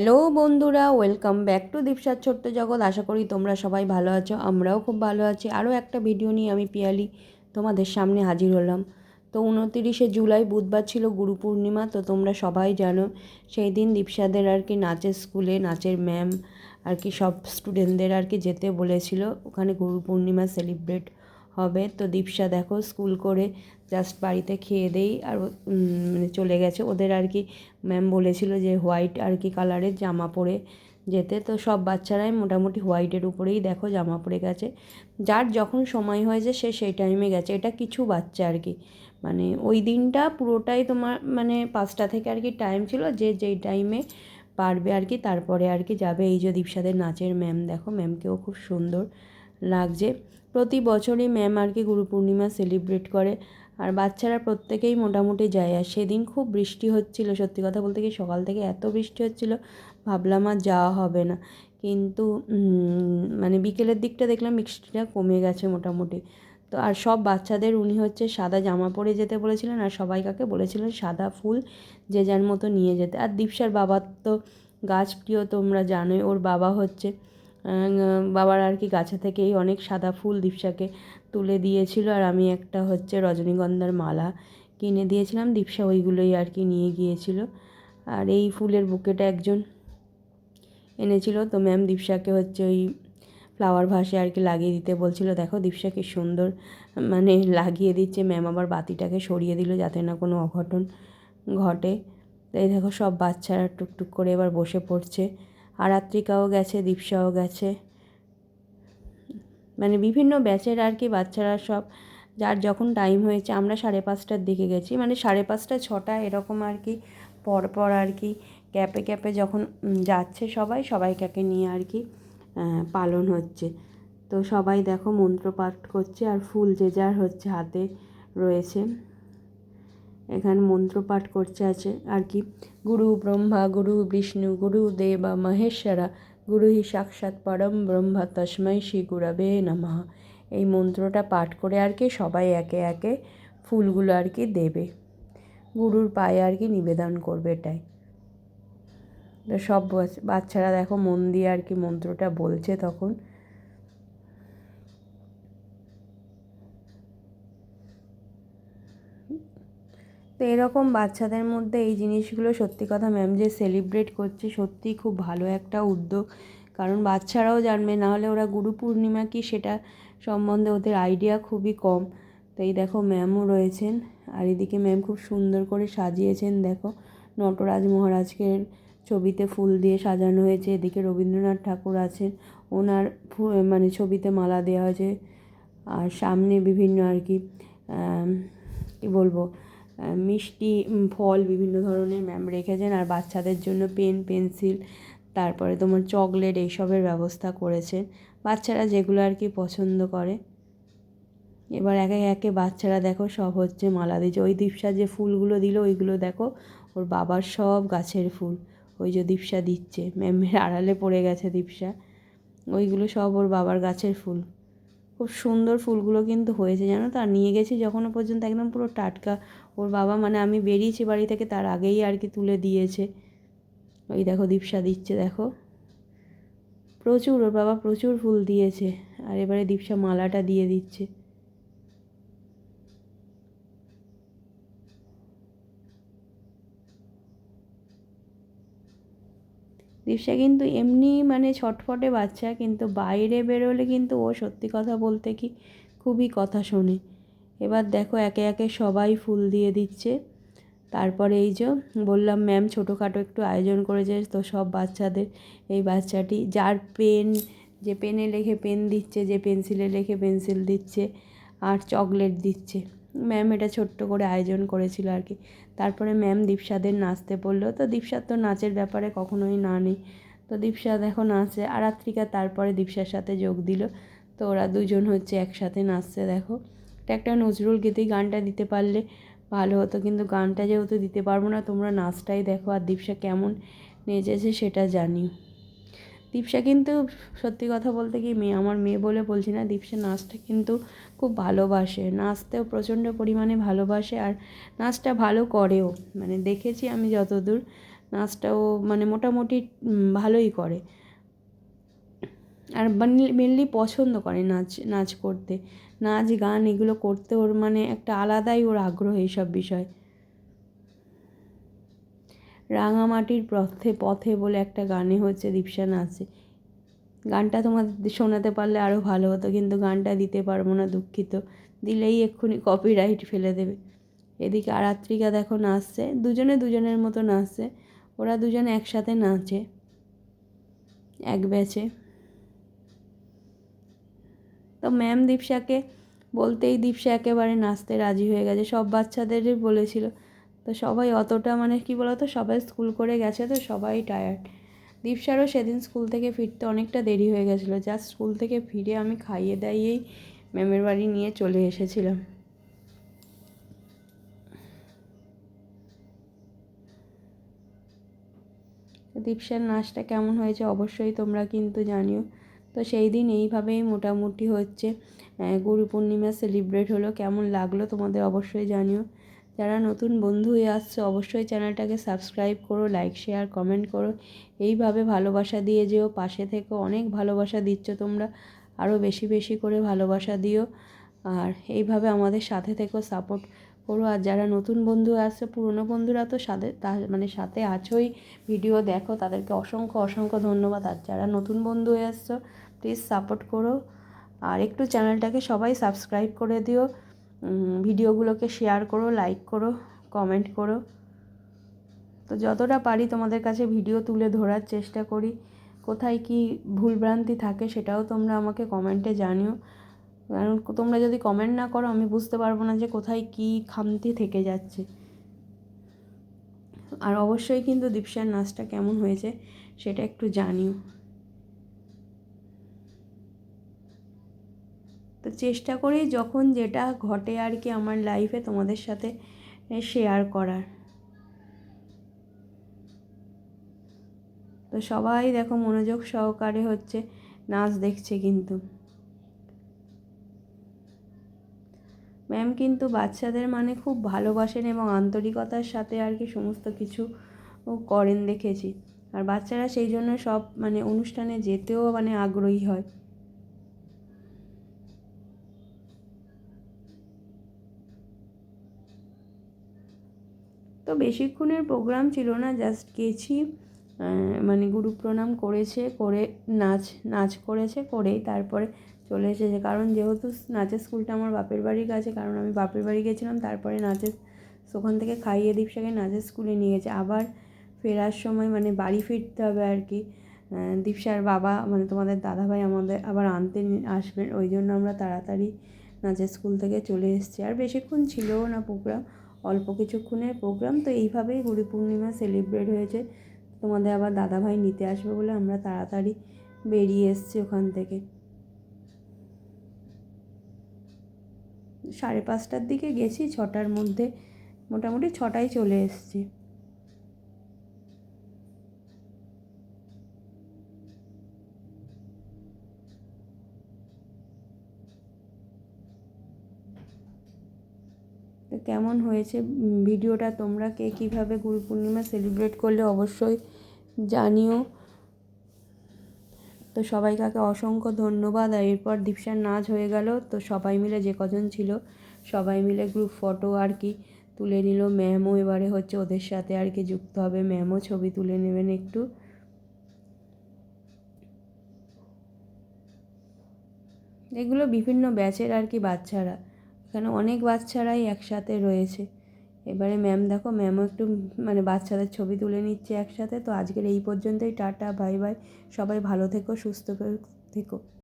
Hello বন্ধুরা, welcome back to দীপসার ছোট্ট জগৎ। আশা করি তোমরা সবাই ভালো আছো, আমরাও খুব ভালো আছি। আরও একটা ভিডিও নিয়ে আমি পিয়ালি তোমাদের সামনে হাজির হলাম। তো 29শে জুলাই বুধবার ছিল গুরু পূর্ণিমা। তো তোমরা সবাই জানো সেই দিন দীপসাদের আর কি নাচের স্কুলে নাচের ম্যাম আর কি সব স্টুডেন্টদের আর কি যেতে বলেছিল, ওখানে গুরু পূর্ণিমা সেলিব্রেট হবে। তো দীপসা দেখো স্কুল করে জাস্ট বাড়িতে খেয়ে দেই আর মানে চলে গেছে। ওদের আর কি ম্যাম বলেছিল যে হোয়াইট আর কি কালারের জামা পরে যেতে। তো সব বাচ্চারাই মোটামুটি হোয়াইটের উপরেই দেখো জামা পরে গেছে। যার যখন সময় হয়েছে সে সেই টাইমে গেছে। এটা কিছু বাচ্চা আর কি, মানে ওই দিনটা পুরোটাই তোমার মানে 5টা থেকে আর কি টাইম ছিল, যে যেই টাইমে পারবে আর কি তারপরে আর কি যাবে। এই যে দীপসাদের নাচের ম্যাম দেখো, ম্যামকেও খুব সুন্দর লাগছে। প্রতি বছরই ম্যাম আর কি গুরু পূর্ণিমা সেলিব্রেট করে, আর বাচ্চারা প্রত্যেকেই মোটামুটি যায়। আর সেদিন খুব বৃষ্টি হচ্ছিল, সত্যি কথা বলতে কি সকাল থেকে এত বৃষ্টি হচ্ছিল ভাবলাম আর যাওয়া হবে না, কিন্তু মানে বিকেলের দিকটা দেখলাম বৃষ্টিটা কমে গেছে মোটামুটি। তো আর সব বাচ্চাদের উনি হচ্ছে সাদা জামা পরে যেতে বলেছিলেন, আর সবাই কাকে বলেছিলেন সাদা ফুল যে যার মতো নিয়ে যেতে। আর দীপসার বাবার তো গাছ প্রিয়, তোমরা জানোই। ওর বাবা হচ্ছে বাবার আর কি গাছে থেকেই অনেক সাদা ফুল দীপসাকে তুলে দিয়েছিল, আর আমি একটা হচ্ছে রজনীগন্ধার মালা কিনে দিয়েছিলাম। দীপসা ওইগুলোই আর কি নিয়ে গিয়েছিল। আর এই ফুলের বুকেটা একজন এনেছিল, তো ম্যাম দীপসাকে হচ্ছে ওই ফ্লাওয়ার ভাসে আর কি লাগিয়ে দিতে বলছিল। দেখো দীপসা কি সুন্দর মানে লাগিয়ে দিচ্ছে। ম্যাম আবার বাতিটাকে সরিয়ে দিল যাতে না কোনো অঘটন ঘটে। তাই দেখো সব বাচ্চারা টুকটুক করে এবার বসে পড়ছে। আরাত্রিকাও গেছে, দীপসাও গেছে, মানে বিভিন্ন ব্যাচের আর কি বাচ্চারা সব যার যখন টাইম হয়েছে। আমরা 5:30টার দিকে গেছি, মানে 5:30 6টা এরকম আর কি পরপর আর কি ক্যাপে ক্যাপে যখন যাচ্ছে সবাইকে নিয়ে আর কি পালন হচ্ছে। তো সবাই দেখো মন্ত্র পাঠ করছে, আর ফুল যে যার হচ্ছে হাতে রয়েছে। এখানে মন্ত্র পাঠ করছে আছে আর কি, গুরু ব্রহ্মা গুরু বিষ্ণু গুরু দেবা মহেশ্বরা গুরু হি সাক্ষাৎ পরম ব্রহ্মা তস্মৈ শ্রী গুরবে নমঃ। এই মন্ত্রটা পাঠ করে আর কি সবাই একে একে ফুলগুলো আর কি দেবে, গুরুর পায়ে আর কি নিবেদন করবে। এটাই তো সব বাচ্চারা দেখো মন দিয়ে আর কি মন্ত্রটা বলছে তখন। তো এরকম বাচ্চাদের মধ্যে এই জিনিসগুলো সত্যি কথা ম্যাম যে সেলিব্রেট করছে সত্যিই খুব ভালো একটা উদ্যোগ, কারণ বাচ্চারাও জানবে, নাহলে ওরা গুরু পূর্ণিমা কি সেটা সম্বন্ধে ওদের আইডিয়া খুবই কম। তো এই দেখো ম্যামও রয়েছেন, আর এদিকে ম্যাম খুব সুন্দর করে সাজিয়েছেন। দেখো নটরাজ মহারাজকে ছবিতে ফুল দিয়ে সাজানো হয়েছে, এদিকে রবীন্দ্রনাথ ঠাকুর আছেন, ওনার মানে ছবিতে মালা দেওয়া হয়েছে। আর সামনে বিভিন্ন আর কি কী বলবো মিষ্টি ফল বিভিন্ন ধরনের ম্যাম রেখেছেন, আর বাচ্চাদের জন্য পেন পেন্সিল তারপরে তোমার চকলেট এইসবের ব্যবস্থা করেছেন, বাচ্চারা যেগুলো আর কি পছন্দ করে। এবার একে একে বাচ্চারা দেখো সব হচ্ছে মালা দিচ্ছে। ওই দীপসা যে ফুলগুলো দিল ওইগুলো দেখো ওর বাবার সব গাছের ফুল, ওই যে দীপসা দিচ্ছে ম্যামের আড়ালে পড়ে গেছে দীপসা, ওইগুলো সব ওর বাবার গাছের ফুল। খুব সুন্দর ফুলগুলো কিন্তু হয়েছে জানো তো। আর নিয়ে গেছি যখনও পর্যন্ত একদম পুরো টাটকা। ওর বাবা মানে আমি বেরিয়েছি বাড়ি থেকে তার আগেই আর কি তুলে দিয়েছে। ওই দেখো দীপসা দিচ্ছে, দেখো প্রচুর, ওর বাবা প্রচুর ফুল দিয়েছে। আর এবারে দীপসা মালাটা দিয়ে দিচ্ছে। দীপসা কিন্তু এমনি মানে ছটফটে বাচ্চা, কিন্তু বাইরে বেরোলে কিন্তু ও সত্যি কথা বলতে কি খুবই কথা শোনে। এবার দেখো একে একে সবাই ফুল দিয়ে দিচ্ছে। তারপরে এই যে বললাম ম্যাম ছোটোখাটো একটু আয়োজন করেছে, তো সব বাচ্চাদের এই বাচ্চাটি যার পেন, যে পেনে লেখে পেন দিচ্ছে, যে পেন্সিলে লেখে পেন্সিল দিচ্ছে, আর চকলেট দিচ্ছে। ম্যাম এটা ছোট্ট করে আয়োজন করেছিল আর কি। তারপরে ম্যাম দীপসাদের নাচতে বললো, তো দীপসার তো নাচের ব্যাপারে কখনোই না নেই। তো দীপসা দেখো নাচে, আর আরাত্রিকা তারপরে দীপসার সাথে যোগ দিল। তো ওরা দুজন হচ্ছে একসাথে নাচছে। দেখো এটা একটা নজরুল গীতি, গানটা দিতে পারলে ভালো হতো, কিন্তু গানটা যেহেতু দিতে পারবো না, তোমরা নাচটাই দেখো। আর দীপসা কেমন নেচেছে সেটা জানি। দীপসা কিন্তু সত্যি কথা বলতে কি আমার মেয়ে বলে বলছি না, দীপসা নাচটা কিন্তু খুব ভালোবাসে, নাচতেও প্রচণ্ড পরিমাণে ভালোবাসে, আর নাচটা ভালো করেও, মানে দেখেছি আমি যতদূর। নাচটাও মানে মোটামুটি ভালোই করে, আর মেনলি পছন্দ করে নাচ করতে, নাচ গান এগুলো করতে ওর মানে একটা আলাদাই ওর আগ্রহ এইসব বিষয়। রাঙামাটির পথে পথে বলে একটা গানে হচ্ছে দীপশা নাচে, গানটা তোমাদের শোনাতে পারলে আরও ভালো হতো, কিন্তু গানটা দিতে পারবো না, দুঃখিত, দিলেই এক্ষুনি কপিরাইট ফেলে দেবে। এদিকে আরাত্রিকা দেখো নাচছে, দুজনের মতো নাচছে, ওরা দুজনে একসাথে নাচে এক ব্যাচে। তো ম্যাম দীপশাকে বলতেই দীপশা একেবারে নাচতে রাজি হয়ে গেছে, সব বাচ্চাদেরই বলেছিল। তো সবাই অতটা মানে কী বলতো, সবাই স্কুল করে গেছে তো সবাই টায়ার্ড। দীপশারও সেদিন স্কুল থেকে ফিরতে অনেকটা দেরি হয়ে গেছিলো, জাস্ট স্কুল থেকে ফিরে আমি খাইয়ে দাইয়েই ম্যামের বাড়ি নিয়ে চলে এসেছিলাম। দীপশার নাচটা কেমন হয়েছে অবশ্যই তোমরা কিন্তু জানিও। তো সেই দিন এইভাবেই মোটামুটি হচ্ছে গুরু পূর্ণিমা সেলিব্রেট হলো, কেমন লাগলো তোমাদের অবশ্যই জানিও। যারা নতুন বন্ধু হয়ে আসছো অবশ্যই চ্যানেলটাকে সাবস্ক্রাইব করো, লাইক শেয়ার কমেন্ট করো, এইভাবে ভালোবাসা দিয়ে যেও, পাশে থেকে অনেক ভালোবাসা দিচ্ছ তোমরা, আরও বেশি বেশি করে ভালোবাসা দিও, আর এইভাবে আমাদের সাথে থেকেও সাপোর্ট করো। আর যারা নতুন বন্ধু আসছে, পুরনো বন্ধুরা তো সাথে মানে সাথে আছোই, ভিডিও দেখো, তাদেরকে অসংখ্য অসংখ্য ধন্যবাদ। আর যারা নতুন বন্ধু হয়ে আসছো প্লিজ সাপোর্ট করো, আর একটু চ্যানেলটাকে সবাই সাবস্ক্রাইব করে দিও, ভিডিওগুলোকে শেয়ার করো, লাইক করো, কমেন্ট করো। তো যতটা পারি তোমাদের কাছে ভিডিও তুলে ধরার চেষ্টা করি, কোথায় কি ভুলভ্রান্তি থাকে সেটাও তোমরা আমাকে কমেন্টে জানিও, কারণ তোমরা যদি কমেন্ট না করো আমি বুঝতে পারবো না যে কোথায় কি খামতি থেকে যাচ্ছে। আর অবশ্যই কিন্তু দীপশার নাচটা কেমন হয়েছে সেটা একটু জানিও। তো চেষ্টা করি যখন যেটা ঘটে আর কি আমার লাইফে তোমাদের সাথে শেয়ার করার। তো সবাই দেখো মনোযোগ সহকারে হচ্ছে নাচ দেখছে, কিন্তু ম্যাম কিন্তু বাচ্চাদের মানে খুব ভালোবাসেন এবং আন্তরিকতার সাথে আর কি সমস্ত কিছু করেন দেখেছি, আর বাচ্চারা সেই জন্য সব মানে অনুষ্ঠানে যেতেও মানে আগ্রহী হয়। তো বেশিক্ষণের প্রোগ্রাম ছিল না, জাস্ট গেছি, মানে গুরু প্রণাম করেছে, করে নাচ করেছে, করেই তারপরে চলে এসেছে, কারণ যেহেতু নাচের স্কুলটা আমার বাপের বাড়ির কাছে, কারণ আমি বাপের বাড়ি গেছিলাম, তারপরে ওখান থেকে খাইয়ে দীপশাকে নাচের স্কুলে নিয়ে গেছে। আবার ফেরার সময় মানে বাড়ি ফিরতে হবে আর কি, দীপশার বাবা মানে তোমাদের দাদাভাই আমাদের আবার আনতে আসবেন, ওই জন্য আমরা তাড়াতাড়ি নাচের স্কুল থেকে চলে এসেছি। আর বেশিক্ষণ ছিলও না প্রোগ্রাম, অল্প কিছুক্ষণের প্রোগ্রাম। তো এইভাবেই গুরু পূর্ণিমা সেলিব্রেট হয়েছে, তোমাদের আবার দাদাভাই নিতে আসবে বলে আমরা তাড়াতাড়ি বেরিয়ে এসেছি ওখান থেকে। 5:30টার দিকে গেছি, 6টার মধ্যে মোটামুটি 6টায় চলে এসেছি। তো কেমন হয়েছে ভিডিওটা, তোমরা কে কীভাবে গুরু পূর্ণিমা সেলিব্রেট করলে অবশ্যই জানিও। তো সবাইকে অসংখ্য ধন্যবাদ। আর এরপর দীপশার নাচ হয়ে গেল, তো সবাই মিলে যে কজন ছিল সবাই মিলে গ্রুপ ফটো আর কি তুলে নিল, ম্যামও এবারে হচ্ছে ওদের সাথে আর কি যুক্ত হবে, ম্যামও ছবি তুলে নেবেন একটু। এগুলো বিভিন্ন ব্যাচের আর কি বাচ্চারা, এখানে অনেক বাচ্চারাই একসাথে রয়েছে। এবারে ম্যাম দেখো, ম্যামও একটু মানে বাচ্চাদের ছবি তুলে নিচ্ছে একসাথে। তো আজকের এই পর্যন্তই, টাটা বাই বাই, সবাই ভালো থেকো, সুস্থ থেকো।